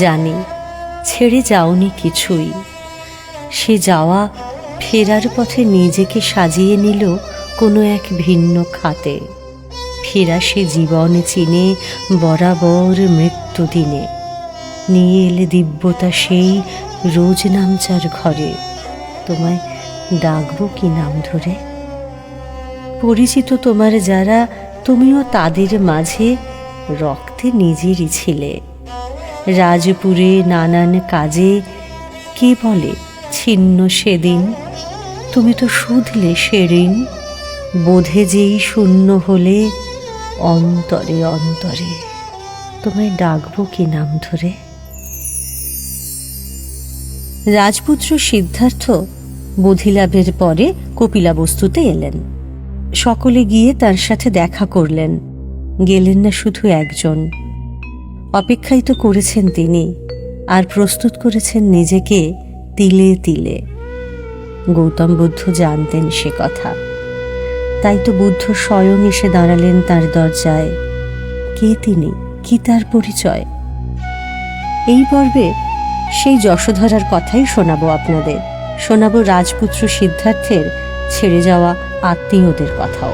জানি ছেড়ে যাওনি কিছুই, সে যাওয়া ফেরার পথে নিজেকে সাজিয়ে নিল কোনো এক ভিন্ন খাতে। ফেরা সে জীবন চিনে বরাবর মৃত্যুদিনে, নিয়ে এলে দিব্যতা সেই রোজ নামচার ঘরে। তোমায় ডাকবো কি নাম ধরে? পরিচিত তোমার যারা, তুমিও তাদের মাঝে রক্তে নিজেরই ছিলে। রাজপুরে নানান কাজে কে বলে ছিন্ন সেদিন, তুমি তো শুধলে সে ঋণ। বোধে যেই শূন্য হলে অন্তরে অন্তরে, তোমায় ডাকবো কি নাম ধরে? রাজপুত্র সিদ্ধার্থ বোধিলাভের পরে কপিলাবস্তুতে এলেন। সকলে গিয়ে তার সাথে দেখা করলেন। গেলেন না শুধু একজন, অপেক্ষাই তো করেছেন তিনি, আর প্রস্তুত করেছেন নিজেকে তিলে তিলে। গৌতম বুদ্ধ জানতেন সে কথা, তাই তো বুদ্ধ স্বয়ং এসে দাঁড়ালেন তার দরজায়। কে তিনি, কি তার পরিচয়? এই পর্বে সেই যশোধরার কথাই শোনাবো আপনাদের। শোনাবো রাজপুত্র সিদ্ধার্থের ছেড়ে যাওয়া আত্মীয়দের কথাও।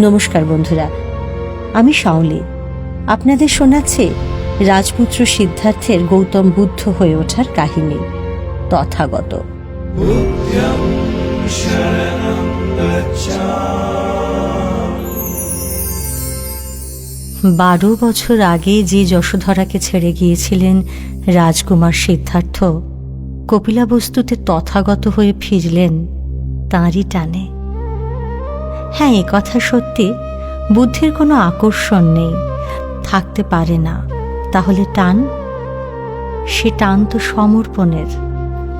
নমস্কার বন্ধুরা, আমি শাওলি। আপনাদের শোনাচ্ছে রাজপুত্র সিদ্ধার্থের গৌতম বুদ্ধ হয়ে ওঠার কাহিনী, তথাগত। 12 বছর আগে যে যশোধরাকে ছেড়ে গিয়েছিলেন রাজকুমার সিদ্ধার্থ, কপিলাবস্তুতে তথাগত হয়ে ফিরলেন তাঁরই টানে। হ্যাঁ, এ কথা সত্যি, বুদ্ধির কোনো আকর্ষণ নেই, থাকতে পারে না। তাহলে টান? সে টান তো সমর্পণের।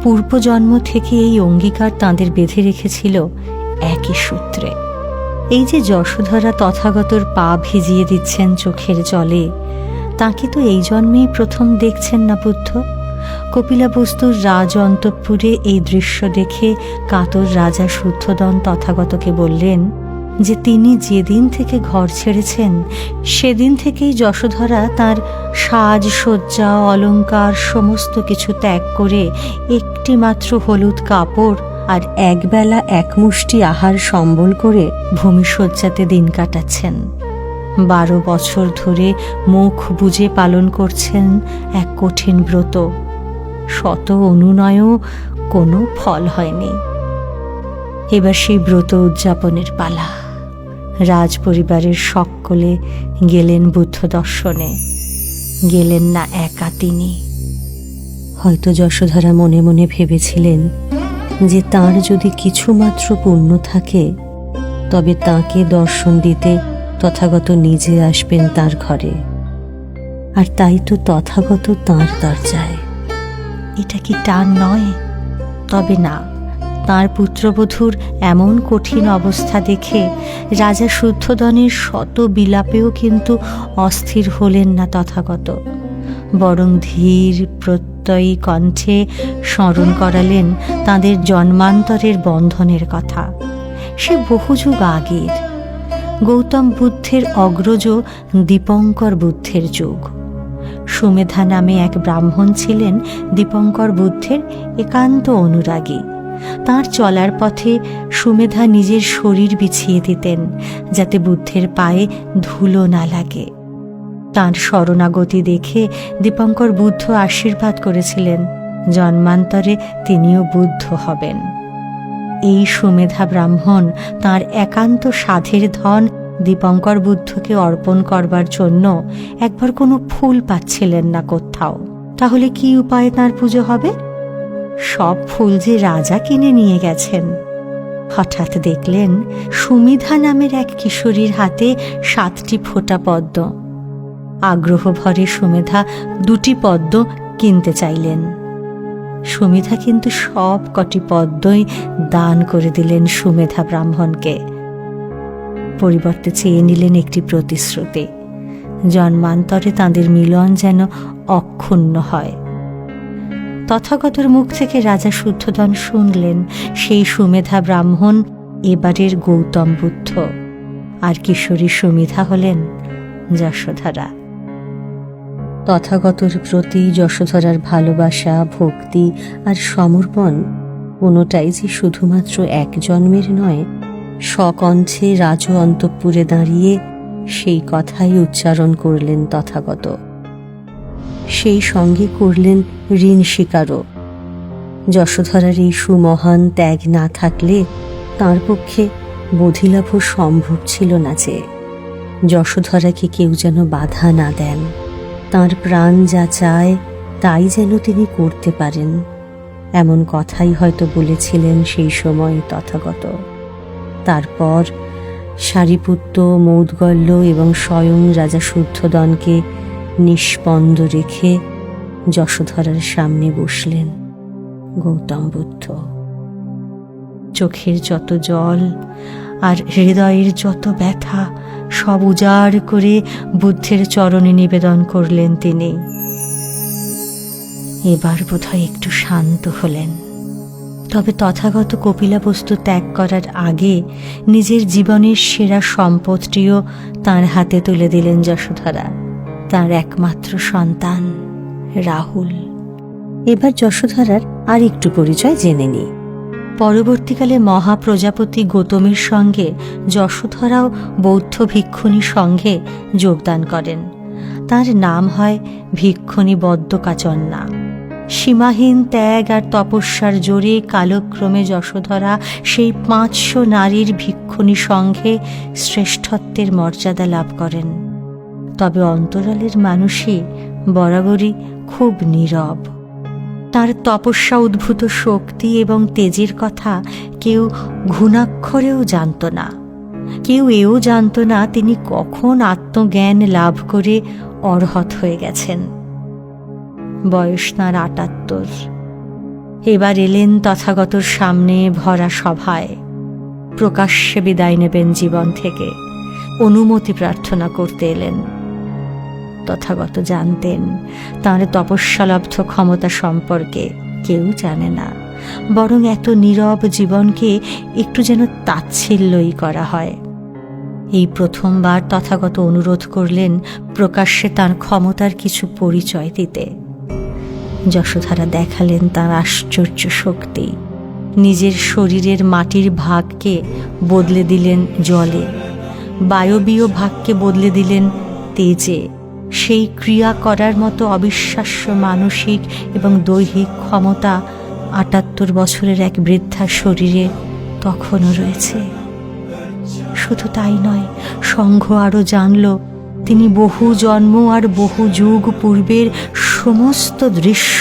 পূর্বজন্ম থেকে এই অঙ্গীকার তাঁদের বেঁধে রেখেছিল একই সূত্রে। এই যে যশোধরা তথাগতর পা ভিজিয়ে দিচ্ছেন চোখের জলে, তাকে তো এই জন্মেই প্রথম দেখছেন না বুদ্ধ। কপিলাবস্তুর রাজ অন্তঃপুরে এই দৃশ্য দেখে কাতর রাজা শুদ্ধোদন তথাগতকে বললেন যে তিনি যেদিন থেকে ঘর ছেড়েছেন সেদিন থেকেই যশোধরা তার সাজসজ্জা অলঙ্কার সমস্ত কিছু ত্যাগ করে একটি মাত্র হলুদ কাপড় আর একবেলা এক মুষ্টি আহার সম্বল করে ভূমিশয্যাতে দিন কাটাচ্ছেন। 12 বছর ধরে মুখ বুজে পালন করছেন এক কঠিন ব্রত। শত অনুনয়েও কোনো ফল হয়নি। এবার সেই ব্রত উদযাপনের পালা। রাজ পরিবারের সকলে গেলেন বুদ্ধ দর্শনে। গেলেন না একা তিনি। হয়তো যশোধরা মনে মনে ভেবেছিলেন যে তাঁর যদি কিছুমাত্র পুণ্য থাকে তবে তাঁকে দর্শন দিতে তথাগত নিজে আসবেন তার ঘরে। আর তাই তো তথাগত তাঁর দরজায়। এটা কি টান নয়? তবে না, তাঁর পুত্রবধূর এমন কঠিন অবস্থা দেখে রাজা শুদ্ধোদনের শত বিলাপেও কিন্তু অস্থির হলেন না তথাগত, বরং ধীর প্রত্যয়ী কণ্ঠে স্মরণ করালেন তাঁদের জন্মান্তরের বন্ধনের কথা। সে বহুযুগ আগের, গৌতম বুদ্ধের অগ্রজ দীপঙ্কর বুদ্ধের যুগ। সুমেধা নামে এক ব্রাহ্মণ ছিলেন দীপঙ্কর বুদ্ধের একান্ত অনুরাগী। তাঁর চলার পথে সুমেধা নিজের শরীর বিছিয়ে দিতেন যাতে বুদ্ধের পায়ে ধুলো না লাগে। তাঁর শরণাগতি দেখে দীপঙ্কর বুদ্ধ আশীর্বাদ করেছিলেন জন্মান্তরে তিনিও বুদ্ধ হবেন। এই সুমেধা ব্রাহ্মণ তাঁর একান্ত সাধের ধন দীপঙ্কর বুদ্ধকে অর্পণ করবার জন্য একবার কোনো ফুল পাচ্ছিলেন না কোথাও। তাহলে কি উপায়ে তাঁর পুজো হবে? সব ফুল যে রাজা কিনে নিয়ে গেছেন। হঠাৎ দেখলেন সুমিধা নামের এক কিশোরীর হাতে 7টি ফোঁটা পদ্ম। আগ্রহ ভরে সুমেধা 2টি পদ্ম কিনতে চাইলেন। সুমিধা কিন্তু সব কটি পদ্মই দান করে দিলেন সুমেধা ব্রাহ্মণকে। পরিবর্তে চেয়ে নিলেন একটি প্রতিশ্রুতি, জন্মান্তরে তাঁদের মিলন যেন অক্ষুণ্ণ হয়। তথাগতর মুখ থেকে রাজা শুদ্ধোদন শুনলেন সেই সুমেধা ব্রাহ্মণ এবারের গৌতম বুদ্ধ, আর কিশোরী সুমিধা হলেন যশোধরা। তথাগতর প্রতি যশোধরার ভালোবাসা, ভক্তি আর সমর্পণ কোনোটাই যে শুধুমাত্র এক জন্মের নয়, সকণ্ঠে রাজ অন্তঃপুরে দাঁড়িয়ে সেই কথাই উচ্চারণ করলেন তথাগত। সেই সঙ্গে করলেন ঋণ স্বীকারও। যশোধরার এই সুমহান ত্যাগ না থাকলে তাঁর পক্ষে বোধিলাভ সম্ভব ছিল না যে যশোধরাকে কেউ যেন বাধা না দেন, তাঁর প্রাণ যা চায় তাই যেন তিনি করতে পারেন, এমন কথাই হয়তো বলেছিলেন সেই সময় তথাগত। তারপর সারিপুত্ত, মৌদ্গল্য এবং স্বয়ং রাজা শুদ্ধোদনকে নিষ্পন্দ রেখে যশোধরার সামনে বসলেন গৌতম বুদ্ধ। চোখের যত জল আর হৃদয়ের যত ব্যথা সব উজাড় করে বুদ্ধের চরণে নিবেদন করলেন তিনি। এবার বোধহয় একটু শান্ত হলেন। তবে তথাগত কপিলাবস্তু ত্যাগ করার আগে নিজের জীবনের সেরা সম্পদটিও তাঁর হাতে তুলে দিলেন যশোধরা, তাঁর একমাত্র সন্তান রাহুল। এবার যশোধরার আর একটু পরিচয় জেনে নিই। পরবর্তীকালে মহাপ্রজাপতি গৌতমের সঙ্গে যশোধরাও বৌদ্ধ ভিক্ষুণী সঙ্ঘে যোগদান করেন। তার নাম হয় ভিক্ষুণী বদ্দকাচন্না। সীমাহীন ত্যাগ আর তপস্যার জোরে কালক্রমে যশোধরা সেই 500 নারীর ভিক্ষুণী সঙ্ঘে শ্রেষ্ঠত্বের মর্যাদা লাভ করেন। তবে অন্তরালের মানুষই বরাবরই খুব নীরব। তার তপস্যা উদ্ভূত শক্তি এবং তেজের কথা কেউ ঘুণাক্ষরেও জানত না। কেউ এও জানত না তিনি কখন আত্মজ্ঞান লাভ করে অর্হত হয়ে গেছেন। বয়স তাঁর ৭৮। এবার এলেন তথাগতর সামনে ভরা সভায়। প্রকাশ্যে বিদায় নেবেন জীবন থেকে, অনুমতি প্রার্থনা করতে এলেন। তথাগত জানতেন তাঁর তপস্যালব্ধ ক্ষমতা সম্পর্কে কেউ জানে না, বরং এত নীরব জীবনকে একটু যেন তাচ্ছিল্যই করা হয়। এই প্রথমবার তথাগত অনুরোধ করলেন প্রকাশ্যে তাঁর ক্ষমতার কিছু পরিচয় দিতে। যশোধরা দেখালেন তাঁর আশ্চর্য শক্তি। নিজের শরীরের মাটির ভাগকে বদলে দিলেন জলে, বায়বীয় ভাগকে বদলে দিলেন তেজে। সেই ক্রিয়া করার মতো অবিশ্বাস্য মানসিক এবং দৈহিক ক্ষমতা ৭৮ বছরের এক বৃদ্ধার শরীরে তখনও রয়েছে। শুধু তাই নয়, সংঘ আরও জানল তিনি বহু জন্ম আর বহু যুগ পূর্বের সমস্ত দৃশ্য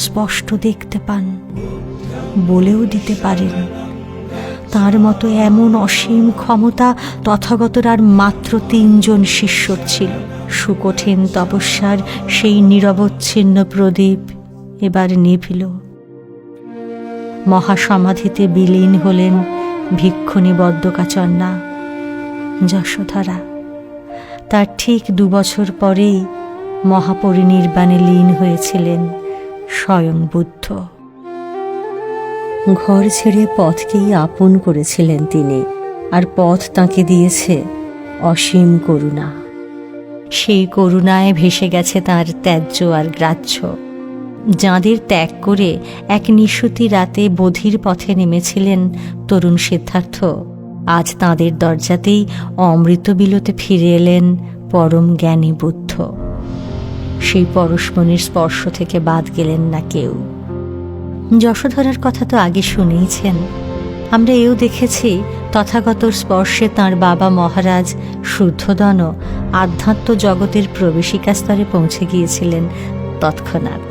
স্পষ্ট দেখতে পান, বলেও দিতে পারেন। তার মতো এমন অসীম ক্ষমতা তথাগতর আর মাত্র ৩ জন শিষ্যর ছিল। সুকঠিন তপস্যার সেই নিরবচ্ছিন্ন প্রদীপ এবার নিভিল। মহাসমাধিতে বিলীন হলেন ভিক্ষুণী বদ্দকাচন্না যশোধরা। তার ঠিক 2 বছর পরেই মহাপরিনির্বাণে লীন হয়েছিলেন স্বয়ং বুদ্ধ। ঘর ছেড়ে পথকেই আপন করেছিলেন তিনি, আর পথ তাঁকে দিয়েছে অসীম করুণা। সেই করুণায় ভেসে গেছে তাঁর ত্যায্য আর গ্রাহ্য। যাঁদের ত্যাগ করে এক নিশুতি রাতে বোধির পথে নেমেছিলেন তরুণ সিদ্ধার্থ, আজ তাঁদের দরজাতেই অমৃত বিলোতে ফিরে এলেন পরম জ্ঞানী বুদ্ধ। সেই পরশমণির স্পর্শ থেকে বাদ গেলেন না কেউ। যশোধরার কথা তো আগে শুনেইছেন। আমরা এও দেখেছি তথাগতর স্পর্শে তাঁর বাবা মহারাজ শুদ্ধোদনও আধ্যাত্ম জগতের প্রবেশিকা স্তরে পৌঁছে গিয়েছিলেন তৎক্ষণাৎ।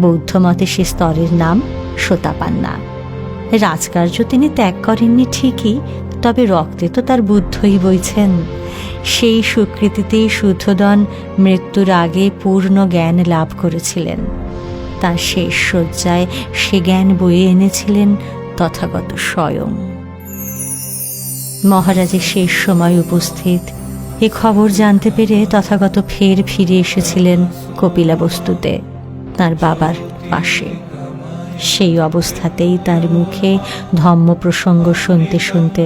বৌদ্ধ মতে সে স্তরের নাম সোতাপান্না। রাজকার্য তিনি ত্যাগ করেননি ঠিকই, তবে রক্তে তো তার বুদ্ধই বইছেন। সেই স্বীকৃতিতেই শুদ্ধোদন মৃত্যুর আগে পূর্ণ জ্ঞান লাভ করেছিলেন। তার শেষ শয্যায় সে জ্ঞান বয়ে এনেছিলেন তথাগত স্বয়ং। মহারাজের শেষ সময় উপস্থিত এ খবর জানতে পেরে তথাগত ফিরে এসেছিলেন কপিলাবস্তুতে, তাঁর বাবার পাশে। সেই অবস্থাতেই তার মুখে ধম্ম প্রসঙ্গ শুনতে শুনতে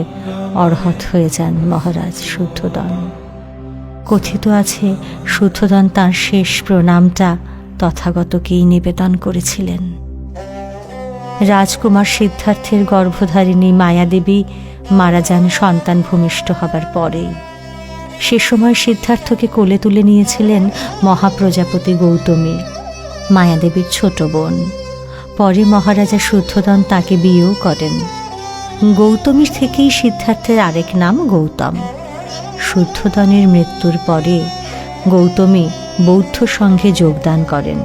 অর্হৎ হয়ে যান মহারাজ শুদ্ধোদন। কথিত আছে শুদ্ধোদন তাঁর শেষ প্রণামটা তথাগতকেই নিবেদন করেছিলেন। রাজকুমার সিদ্ধার্থের গর্ভধারিণী মায়াদেবী মারা যান সন্তান ভূমিষ্ঠ হবার পরেই। সে সময় সিদ্ধার্থকে কোলে তুলে নিয়েছিলেন মহাপ্রজাপতি গৌতমী, মায়াদেবীর ছোট বোন। পরে মহারাজা শুদ্ধোদন তাকে বিয়েও করেন। গৌতমীর থেকেই সিদ্ধার্থের আরেক নাম গৌতম। শুদ্ধোদনের মৃত্যুর পরে গৌতমী বৌদ্ধ সংঘে যোগদান করেন।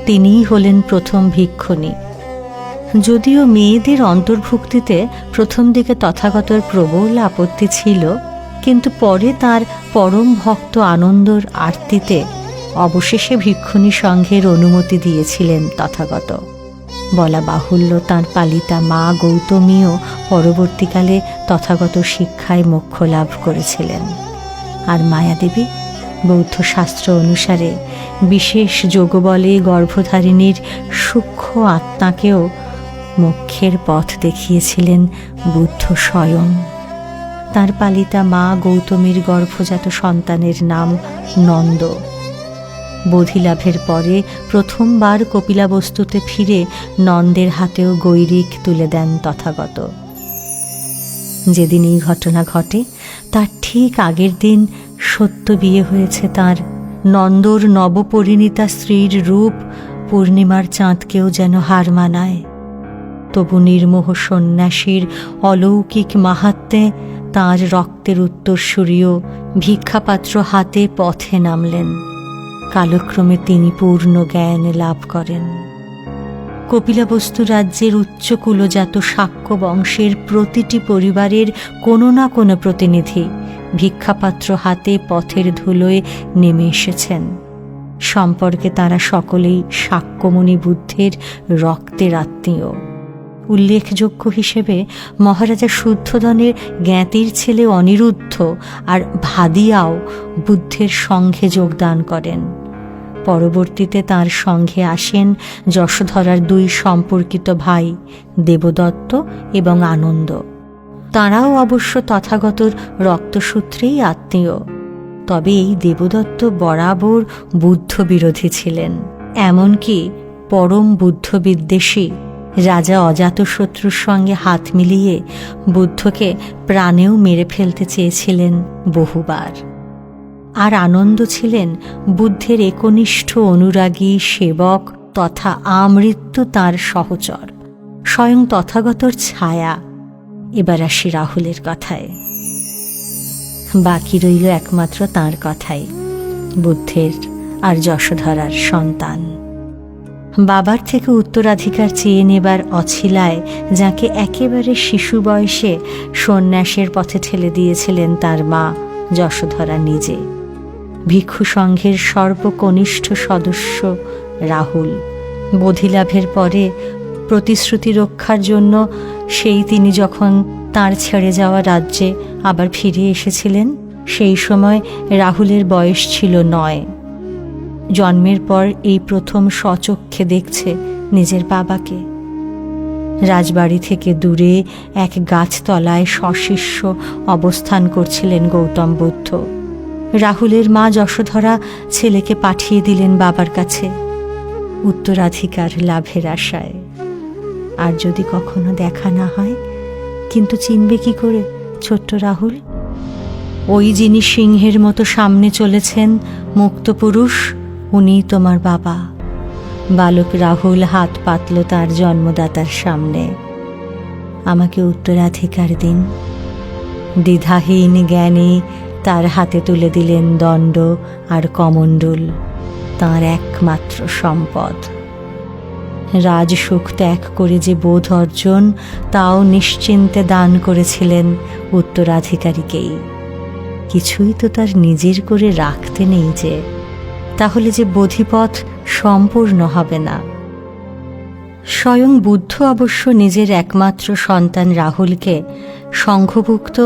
তিনিই হলেন প্রথম ভিক্ষুণী। যদিও মেয়েদের অন্তর্ভুক্তিতে প্রথম দিকে তথাগতর প্রবল আপত্তি ছিল, কিন্তু পরে তার পরম ভক্ত আনন্দর আরতিতে অবশেষে ভিক্ষুণী সংঘের অনুমতি দিয়েছিলেন তথাগত। বলা বাহুল্য তাঁর পালিতা মা গৌতমীও পরবর্তীকালে তথাগত শিক্ষায় মোক্ষ লাভ করেছিলেন। আর মায়াদেবী বৌদ্ধ শাস্ত্র অনুসারে বিশেষ যোগবলে গর্ভধারিণীর সূক্ষ্ম আত্মাকেও মোক্ষের পথ দেখিয়েছিলেন বুদ্ধ স্বয়ং। তাঁর পালিতা মা গৌতমীর গর্ভজাত সন্তানের নাম নন্দ। বোধিলাভের পরে প্রথমবার কপিলাবস্তুতে ফিরে নন্দের হাতেও গৈরিক তুলে দেন তথাগত। যেদিন এই ঘটনা ঘটে তার ঠিক আগের দিন সত্য বিয়ে হয়েছে তাঁর। নন্দর নবপরিণীতা স্ত্রীর রূপ পূর্ণিমার চাঁদকেও যেন হার মানায়। তবু নির্মোহ সন্ন্যাসীর অলৌকিক মাহাত্ম্যে তাঁর রক্তের উত্তরসূরিও ভিক্ষাপাত্র হাতে পথে নামলেন। কালক্রমে তিনি পূর্ণ জ্ঞান লাভ করেন। কপিলাবস্তু রাজ্যের উচ্চ কুলজাত শাক্য বংশের প্রতিটি পরিবারের কোনো না কোনো প্রতিনিধি ভিক্ষাপাত্র হাতে পথের ধুলোয় নেমে এসেছেন। সম্পর্কে তারা সকলেই শাক্যমুনি বুদ্ধের রক্তের আত্মীয়। উল্লেখযোগ্য হিসেবে মহারাজা শুদ্ধোদনের জ্ঞাতির ছেলে অনিরুদ্ধ আর ভাদিয়াও বুদ্ধের সংঘে যোগদান করেন। পরবর্তীতে তাঁর সঙ্গে আসেন যশোধরার দুই সম্পর্কিত ভাই দেবদত্ত এবং আনন্দ। তাঁরাও অবশ্য তথাগতর রক্তসূত্রেই আত্মীয়। তবে এই দেবদত্ত বরাবর বুদ্ধ বিরোধী ছিলেন। এমনকি পরম বুদ্ধ বিদ্বেষী রাজা অজাতশত্রুর সঙ্গে হাত মিলিয়ে বুদ্ধকে প্রাণেও মেরে ফেলতে চেয়েছিলেন বহুবার। আর আনন্দ ছিলেন বুদ্ধের একনিষ্ঠ অনুরাগী সেবক তথা আমৃত্যু তাঁর সহচর, স্বয়ং তথাগতর ছায়া। এবার আসি রাহুলের কথায়। বাকি রইল একমাত্র তাঁর কথাই, বুদ্ধের আর যশোধরার সন্তান। বাবার থেকে উত্তরাধিকার চেয়ে নেবার অছিলায় যাকে একেবারে শিশু বয়সে সন্ন্যাসের পথে ঠেলে দিয়েছিলেন তার মা যশোধরা নিজে। ভিক্ষু সংঘের সর্বকনিষ্ঠ সদস্য রাহুল বোধিলাভের পরে প্রতিশ্রুতি রক্ষার জন্য তিনি যখন তাঁর ছেড়ে যাওয়া রাজ্যে আবার ফিরে এসেছিলেন, সেই সময় রাহুলের বয়স ছিল 9। জন্মের পর এই প্রথম স্বচক্ষে দেখছে নিজের বাবাকে। রাজবাড়ি থেকে দূরে এক গাছতলায় সশিষ্য অবস্থান করছিলেন গৌতম বুদ্ধ। রাহুলের মা যশোধরা ছেলেকে পাঠিয়ে দিলেন বাবার কাছে উত্তরাধিকার লাভের আশায়। আর যদি কখনো দেখা না হয়, কিন্তু চিনবে কি করে ছোট্ট রাহুল? ওই যিনি সিংহের মতো সামনে চলেছেন মুক্ত পুরুষ, উনি তোমার বাবা। বালক রাহুল হাত পাতল তার জন্মদাতার সামনে। আমাকে উত্তরাধিকার দিন। দ্বিধাহীন জ্ঞানী তার হাতে তুলে দিলেন দণ্ড আর কমণ্ডল, তাঁর একমাত্র সম্পদ। রাজসুখ ত্যাগ করে যে বোধ অর্জন, তাও নিশ্চিন্তে দান করেছিলেন উত্তরাধিকারীকেই। কিছুই তো তার নিজের করে রাখতে নেই যে, তাহলে যে বোধিপথ সম্পূর্ণ হবে না। স্বয়ং বুদ্ধ অবশ্য নিজের একমাত্র সন্তান রাহুলকে সংঘভুক্ত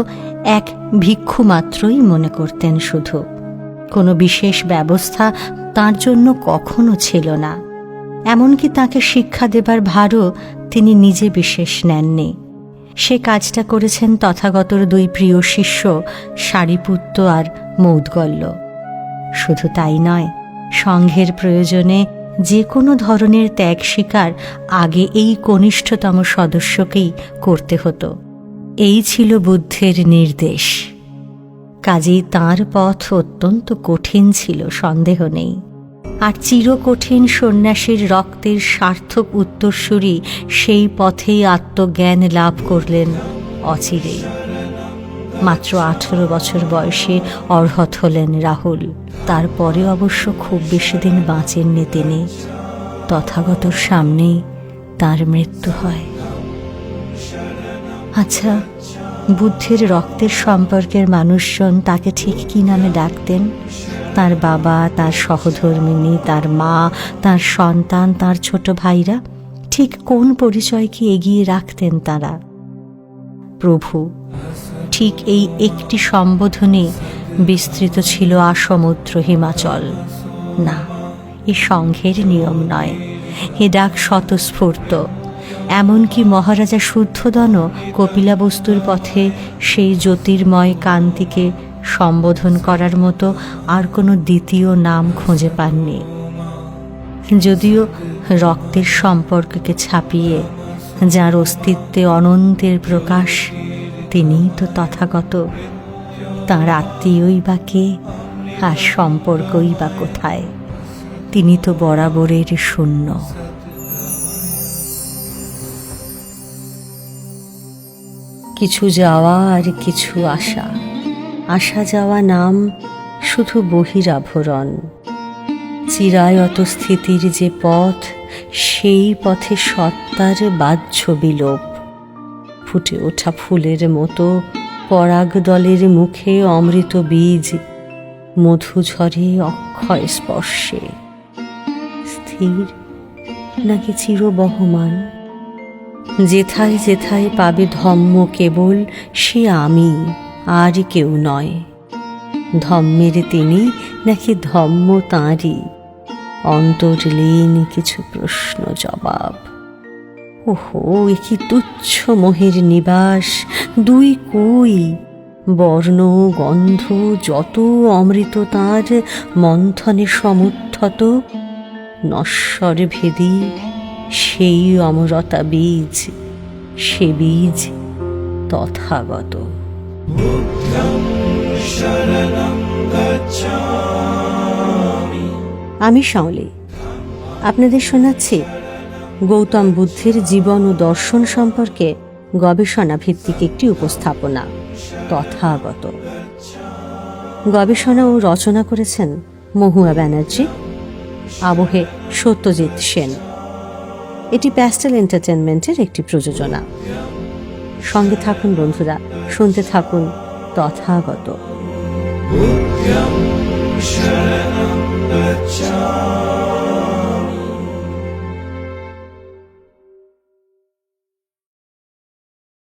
এক ভিক্ষু মাত্রই মনে করতেন শুধু। কোনো বিশেষ ব্যবস্থা তার জন্য কখনো ছিল না। এমনকি তাকে শিক্ষা দেবার ভারও তিনি নিজে বিশেষ নেননি। সে কাজটা করেছেন তথাগতর দুই প্রিয় শিষ্য সারিপুত্ত আর মৌদ্গল্য। শুধু তাই নয়, সংঘের প্রয়োজনে যে কোনো ধরনের ত্যাগ স্বীকার আগে এই কনিষ্ঠতম সদস্যকেই করতে হতো। এই ছিল বুদ্ধের নির্দেশ। কাজেই তাঁর পথ অত্যন্ত কঠিন ছিল, সন্দেহ নেই। আর চিরকঠিন সন্ন্যাসীর রক্তের সার্থক উত্তরসূরি সেই পথেই আত্মজ্ঞান লাভ করলেন অচিরেই। মাত্র 18 বছর বয়সে অর্হৎ হলেন রাহুল। তারপরে অবশ্য খুব বেশি দিন বাঁচেননি তিনি। তথাগতর সামনেই তার মৃত্যু হয়। আচ্ছা, বুদ্ধের রক্তের সম্পর্কের মানুষজন তাকে ঠিক কী নামে ডাকতেন? তার বাবা, তার সহধর্মিণী, তার মা, তার সন্তান, তার ছোট ভাইরা ঠিক কোন পরিচয়কে এগিয়ে রাখতেন তারা? প্রভু। ঠিক এই একটি সম্বোধনে বিস্তৃত ছিল আসমুদ্র হিমাচল। না, এ সংঘের নিয়ম নয়, এ ডাক স্বতঃস্ফূর্ত। এমনকি মহারাজা শুদ্ধোদনও কপিলাবস্তুর পথে সেই জ্যোতির্ময় কান্তিকে সম্বোধন করার মতো আর কোনো দ্বিতীয় নাম খুঁজে পাননি। যদিও রক্তের সম্পর্ককে ছাপিয়ে যার অস্তিত্বে অনন্তের প্রকাশ, তিনিই তো তথাগত। তাঁর আত্মীয়ই বা কে, আর সম্পর্কই বা কোথায়? তিনি তো বরাবরের শূন্য। কিছু যাওয়া আর কিছু আসা, আসা যাওয়া নাম শুধু বহিরাভরণ। চিরায়ত স্থিতির যে পথ, সেই পথে সত্তার বাহ্য বিলোপ। ফুটে ওঠা ফুলের মতো পরাগ দলের মুখে অমৃত বীজ, মধু ঝরে অক্ষয় স্পর্শে। স্থির নাকি চিরবহমান? যেথায় যেথায় পাবে ধম্ম কেবল, সে আমি, আর কেউ নয়। ধম্মের তিনি নাকি ধম্ম তাঁরই? অন্তর্লীন কিছু প্রশ্ন জবাব। ওহো, এ কি তুচ্ছ মোহের নিবাস! দুই কই, বর্ণ গন্ধ যত অমৃত তাঁর মন্থনে সমুত্থত। নশ্বর ভেদী সেই অমরতা বীজ, সে বীজ তথাগত। আমি শাওলি, আপনাদের শোনাচ্ছি গৌতম বুদ্ধের জীবন ও দর্শন সম্পর্কে গবেষণা ভিত্তিক একটি উপস্থাপনা, তথাগত। গবেষণা ও রচনা করেছেন মহুয়া ব্যানার্জি, আবহে সত্যজিৎ সেন। এটি প্যাস্টেল এন্টারটেনমেন্টের একটি প্রযোজনা। সঙ্গে থাকুন বন্ধুরা, শুনতে থাকুন তথাগত।